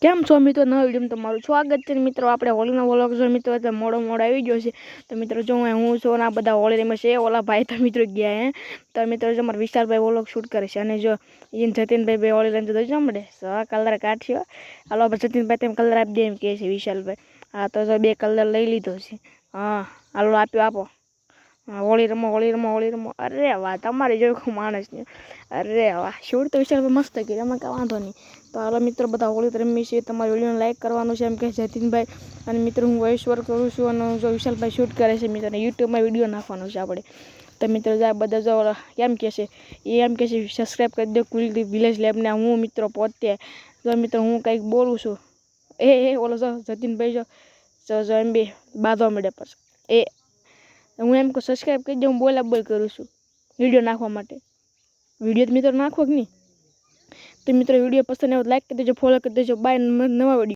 કેમ છો મિત્રો? નવા વિડીયોમાં તમારું સ્વાગત છે મિત્રો. આપણે હોળીનો વ્લોગ જો મિત્રો એટલે મોડો આવી ગયો છે. તો મિત્રો જો હું છું આ બધા હોળી રમે છે. ઓલા ભાઈ તો મિત્રો ગયા હે. તો મિત્રો જો મારા વિશાલભાઈ વ્લોગ શૂટ કરે છે. અને જો ઈન જતીનભાઈ બે હોળી રમતો તો મળે કલર કાઢ્યો. હાલો જતીનભાઈ તેમ કલર આપી દે એમ કહે છે વિશાલભાઈ. હા તો જો 2 કલર લઈ લીધો છે. હા હાલો આપો. હોળી રમો. અરે વાહ, તમારી જેવું માણસ ને. અરે વાહ, શૂટ તો વિશાલ મસ્ત કરી, એમાં કાંઈ વાંધો નહીં. તો હાલો મિત્રો બધા હોળી રમી છે. તમારી વિડીયોને લાઈક કરવાનું છે એમ કહે જતીનભાઈ. અને મિત્રો હું વોઇસ ઓવર કરું છું અને જો વિશાલભાઈ શૂટ કરે છે મિત્રો, યુટ્યુબમાં વિડીયો નાખવાનો છે આપણે. તો મિત્રો બધા જો કેમ કહે છે, એમ કહે છે સબસ્ક્રાઈબ કરી દો કુલદીપ વિલેજ લેબને. હું મિત્રો પોતે જો મિત્રો હું કંઈક બોલું છું. ઓલો જો જતીનભાઈ જો એમ બી બાંધવા મળે પછી હું એમ કહું સબસ્ક્રાઈબ કરી દો. હું બોલ કરું છું વિડીયો નાખવા માટે. વિડીયો તો મિત્રો નાખવો કે નહીં. તો મિત્રો વિડીયો પસંદ આવે લાઈક કરી દેજો, ફોલો કરી દેજો. બાય, નવા વિડીયો.